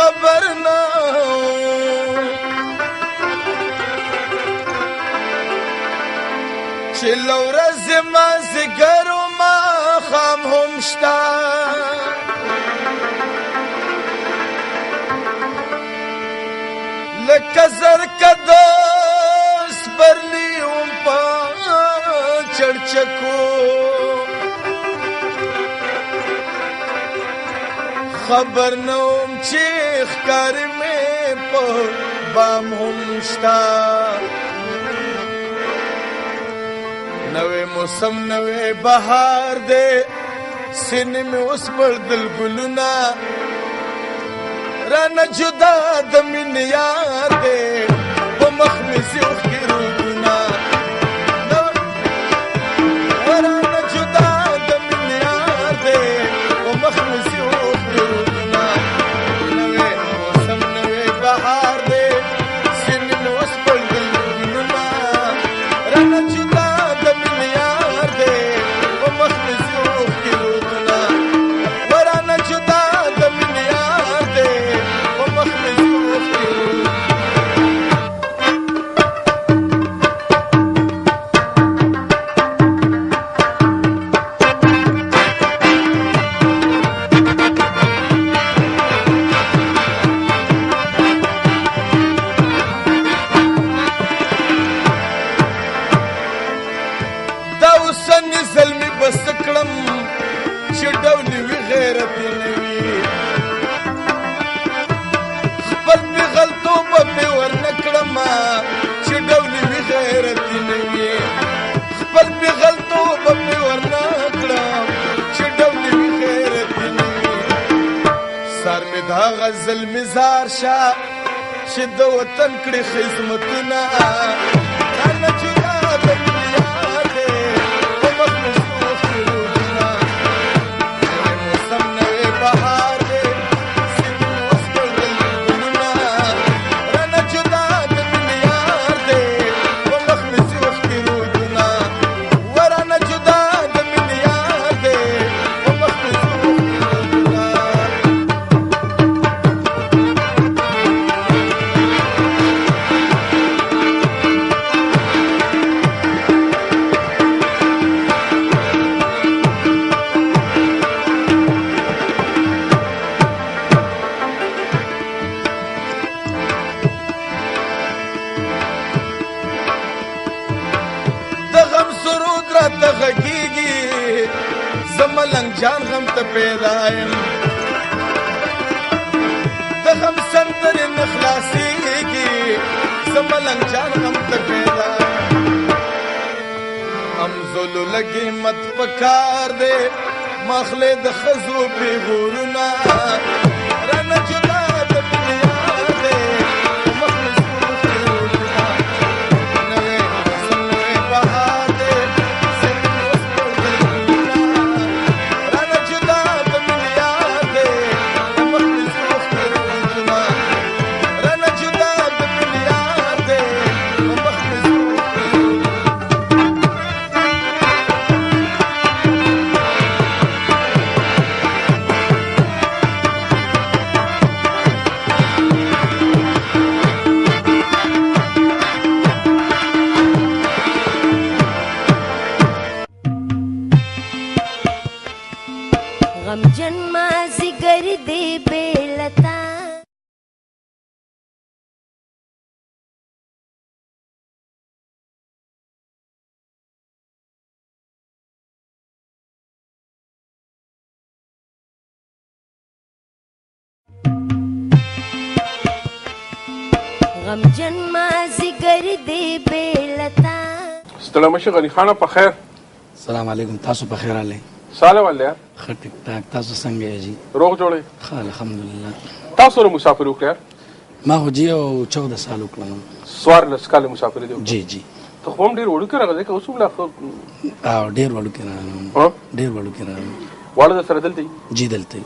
خبر نه چې له ورځې مازدیګر و ماښام هم شته لکه زرکه د سپرلي وم په چړچکو خبر نه وم چې ښکاري مې په بام هم شته نوې موسم نوې بهار دی سینې مې اوس بړدل ګلونه رانه جدا د مینې یار دی په مخ مې سي اوښکې رودونه رانه جدا د مینې یار دی په مخ مې سي اوښکې رودونه نوې موسم نوې بهار دی سینې مې اوس بړدل ګلونه رانه جدا د مینې یار دی په مخ مې سي اوښکې رودونه ورانه جدا د مینې یار دی په مخ مې سي اوښکې رودونه دا اوسني زلمي بس کړم چې ډولې وي غیرت یې نه وي خپل پېغلتوبه پې ورنه کړمه چې ډولې وي غیرت یې نه وي خپل پېغلتوبه پې ورنه کړم چې ډولې وي غیرت یې نه وي سر مې د هغه زلمي زار شه چې د وطن کړي خدمتونه رانه جدا د مینې یار دی په مخ مې سي اوښکې رودونه نوې موسم نوې بهار دی سینې مې اوس بړدل ګلونه رانه جدا د مینې یار دی په مخ مې سي اوښکې رودونه ورانه جدا د مینې یار دی په مخ مې سي اوښکې رودونه د غم سرود راته غږیږي زه ملنګ جان غم ته پیدا یم د غم سندرې نه خلاصېږي زه ملنګ جان غم ته پیدا یم امزولو لګې مت پکار دی مخلې د ښځو پېغورونه رانه جدا د مینې یار دی په مخ مې سي اوښکې رودونه نوې موسم نوې بهار دی سینې مې اوس بړدل ګلونه رانه جدا د مینې یار دی په مخ مې سي اوښکې رودونه رانه جدا د مینې یار دی په مخ مې سي اوښکې رودونه غمجن مازدیګر دی بې له تا غمجن مازدیګر دی بې له تا ستړی مشي غني خانه په خیر السلام علیکم تاسو په خیر علي ساله ولیا ښه ټیک ټاک تاسو څنګه یې جی روغ جوړې ښه الحمدلله تاسو سره مسافر وکړ ما خو جی او 14 سال وکړم سوار لسکاله مسافر دی جی جی ته هم ډیر وړو کې راغلی که اوس هم لا او ډیر وړو کې راغلم ډیر وړو کې راغلم واړه سره دلته جی دلته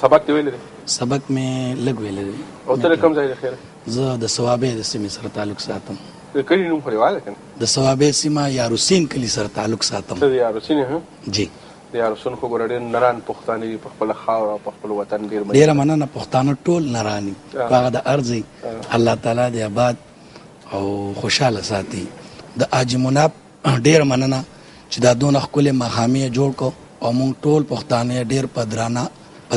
سبق دی ویل سبق مې لږ ویل او تر کوم ځای خیر زه د ثوابې د سیمې سره تعلق ساتم کلی نوم خو واله کنه د ثوابې سیمه یا روسین کلی سره تعلق ساتم ته یا روسین ها جی د یارسون خو ګوره ډېر نران پښتانه دي په خپله خاوره په خپل وطن ډېره مننه. پښتانه ټول نراني په هغه د ارض الله تعالی دې آباد او خوشحاله ساتي. د حاجي مناب ډېره مننه چې دا دونه ښکلې ماښامي جوړ کړو او موږ ټول پښتانه ډېر په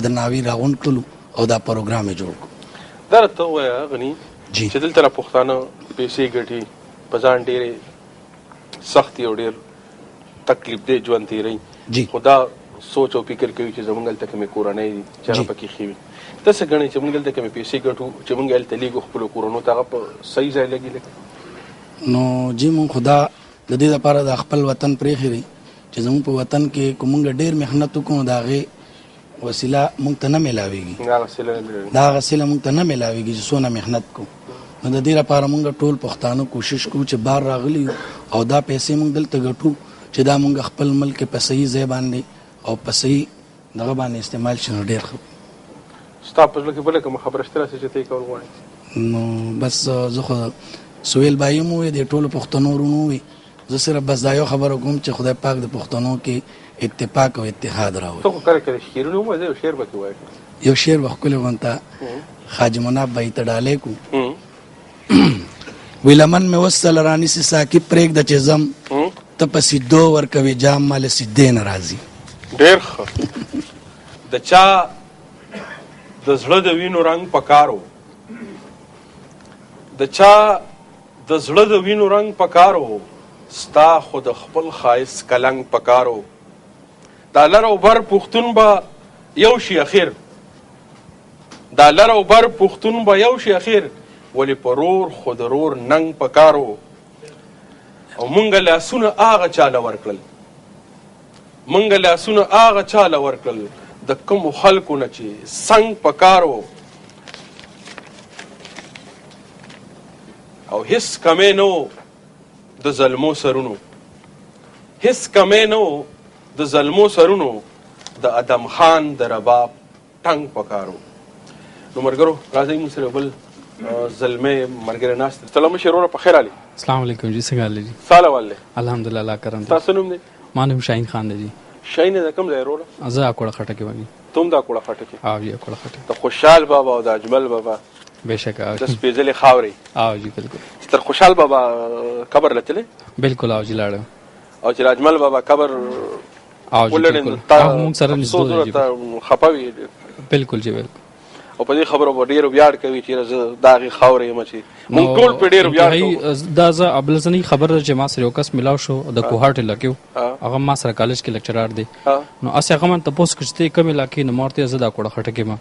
درناوي راغونډ کړلو او دا پروګرام یې جوړ کړو. دا راته ووایه غني چې دلته را پښتانه پیسې ګټي په ځان ډېرې سختي او ډېر تکلیف دی ژوند تېروي، خو دا سوچ او فکر کوي چې زموږ هلته کومې کورنۍ دي چې هغه پکې ښې وي. ته څه ګڼې چې موږ هلته کومې پیسې ګټو چې موږ هلته لیږو خپلو کورنو ته هغه په صحیح ځای لګي لکه نو جی مونږ خو دا د دې لپاره د خپل وطن پرېښی دی چې زموږ په وطن کې که مونږ ډېر محنت وکړو د هغې وسیله مونږ ته نه میلاویږي، دا وسیله مونږ ته نه میلاویږي چې څونه محنت کوو. نو د دې لپاره مونږ ټول پښتانه کوشش کوو چې بار راغلي یو او دا پیسې مونږ دلته ګټو چې دا مونږ خپل ملک په صحیح ځای باندې او په صحیح دغه باندې استعمال شي نو ډېر ښه. ستا په زړه کې بله کومه خبره شته راسې چې ته یې کول غواړې؟ نو بس زه خو سهیل بایي مو وی د ټولو پښتنو ورونو وي، زه صرف بس دا یو خبره کوم چې خدای پاک د پښتنو کې اتفاق او اتحاد راوړي. ته خو کله کله شعرونه ووایې، زه یو شعر به کې ووایم. یو شعر به ښکلی غونته حاجي مناب بایي ته ډالۍ کړو. وی لمن مې وسله رانیسي ساقي پرېږده چې ځم ته په سیدو ورکوې جام ما له سیدې نه راځي. ډېر ښه. د چا د زړه د وینو رنګ پکارو، د چا د زړه د وینو رنګ پکارو، ستا خو د خپل ښایست کلنګ پکارو. دا لر او بر پښتون به یو شي اخر، دا لر او بر پښتون به یو شي اخر، ولې په رور خو د رور ننګ پکارو. او مونږ لاسونه هغه چاله ورکړل، مونږ لاسونه هغه چاله ورکړل د کومو خلکو نه چې څنګ پکارو. او هیڅ کمی نه و د ظلمو سرونو، هیڅ کمی نه و د ظلمو سرونو، د ادم خان د رباب ټنګ پکارو. نو ملګرو راځئ موږ سره بل زلمی ملګری ناست دی. سلام مشر وروره په خیر علي. السلام علیکم جی، څنګه حال دی؟ ساله وال دی الحمدلله، الله کرم دی. تاسو نوم دی؟ ما نوم شاهین خان دی جی. شاهین د کوم ځای وروره؟ زه اکوړه خټکې وږي. ته هم د اکوړه خټکې؟ او جی اکوړه خټکې. د خوشحال بابا او د اجمل بابا بېشکه د سپېڅلې خاورې. او جی بالکل. چې تر خوشحال بابا قبر لتلی؟ بالکل او جی لاړم. او چې د اجمل بابا قبر او جی بالکل موږ سره نږدې دی جی. خپه وي؟ بالکل جی بالکل. او په دې خبرو به ډېر ویاړ کوي چې زه د هغې خاورې یم چې موږ ټول پرې ډېر ویاړ کوو. دا زه ابلزنۍ خبره ده چې ما سره یو کس میلاو شو د کوهاټ علاقې و، هغه ما سره کالج کې لیکچرار دی. نو هسې هغه من تپوس کړ چې ته کوم علاقې نه؟ ما ورته زه د اکوړه خټکې یم.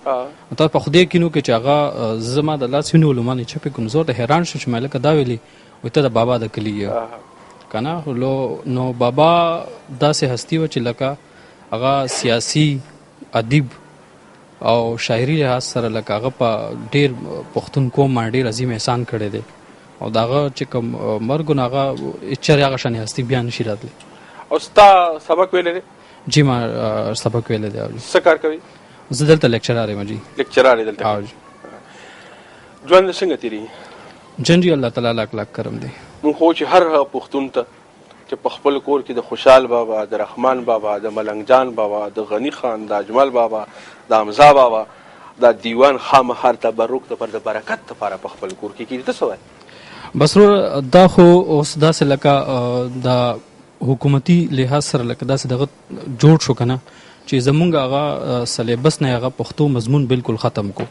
تا په خدای کینو کې چې هغه زما د لاس ونیولو ما نه چپې کړم. زه ورته حیران شو چې ما لکه دا ویلي وایي ته د بابا د کلي یې که نه. نو بابا داسې هستي وه چې لکه هغه سیاسي ادیب او شاعري لحاظ سره لکه هغه په ډېر پښتون قوم باندې ډېر عظیم احسان کړی دی او د هغه چې کوم مرګ نو هغه هېچېرې هغه شانې هستي بیا نشي راتلی. او ستا سبق ویلی دی؟ جی ما سبق ویلی دی. څه کار کوي؟ زه دلته لیکچرار یم جی. لیکچرار یې دلته؟ ژوند څنګه تېرېږي؟ ژوند جي الله تعالی لاک لاک کرم دی. مونږ خو چې هر پښتون ته چې په خپل کور کې د خوشحال بابا، د رحمان بابا، د ملنګ جان بابا، د غني خان، د اجمل بابا، د حمزه بابا دا دیوان خامخا تبرک د برکت لپاره په خپل کور کې کېږي. ته څه وایې؟ بس دا خو اوس داسې لکه د حکومتي لحاظ سره لکه داسې دغه جوړ شو که نه چې زمونږ هغه سلیبس نه هغه پښتو مضمون بالکل ختم کو.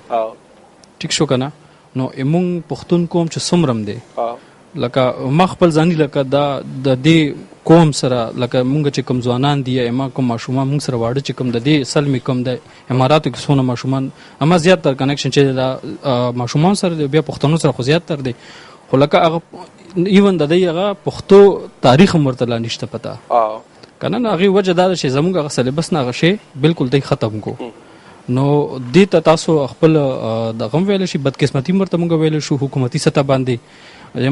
ټیک شو که نه؟ نو مونږ پښتون قوم چې څومره دی لکه ما خپل ځاني لکه د دې قوم سره لکه مونږ چې کوم ځوانان دي یا ما کوم ماشومان مونږ سره واړه چې کوم د دې سلمې کوم د اماراتو کې څونه ماشومان اما زیات تر کنیکشن چې د ماشومان سره دی بیا پښتنو سره خو زیات تر دی. خو لکه هغه ایون د دې هغه پښتو تاریخ هم ورته لا نشته پته که نه. هغې وجه دا ده چې زموږ هغه سلیبس نه هغه شی بالکل دی ختم کو. نو دې ته تاسو خپل دغه هم ویلی شي بدقسمتي هم ورته مونږ ویلی شو حکومتي سطح باندې.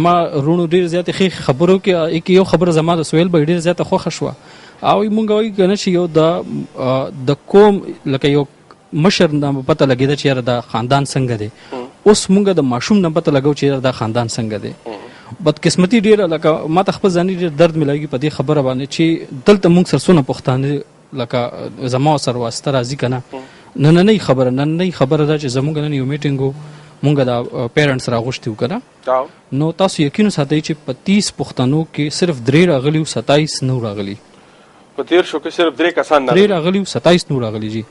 ما رونو ډېر زیاتې ښې خبرو کې یو خبره زما د سهیل به ډېر زیاته خوښه شوه او مونږ وایي که نه چې یو د قوم لکه یو مشر نه پته لګېده چې یاره دا خاندان څنګه دی. اوس مونږ د ماشوم نه پته لګو چې یاره دا خاندان څنګه دی. بدقسمتي ډېره لکه ما ته خپل ځاني ډېر درد میلاږي په دې خبره باندې چې دلته مونږ سره څونه پښتانه لکه زما سره واسطه راځي کنه نننۍ خبره ده چې زمونږ نن یو میټینګ و مونږ د پیرنټس راغوښتي و کنه نو تاسو یقین ساتئ چې په 30 پښتنو کې صرف 3 راغلي او 27 نو راغلي په 13 شو کې صرف 3 کسان نه راغلي او 27 نو راغلي جی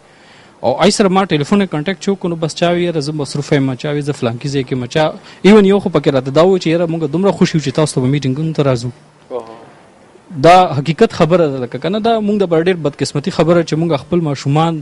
او آی سره ما ټلیفون کانټیکټ شو کو نو بس چاوي زه مصروف یم چاوي ز فلانکی ځای کې مچا ایون یو خو پکې راته دا و چې یاره مونږ دومره خوشی چې تاسو ته میټینګ ته راځو دا حقیقت خبره ده لکه کنه دا مونږ د ډېر بدقسمتي خبره چې مونږ خپل ماشومان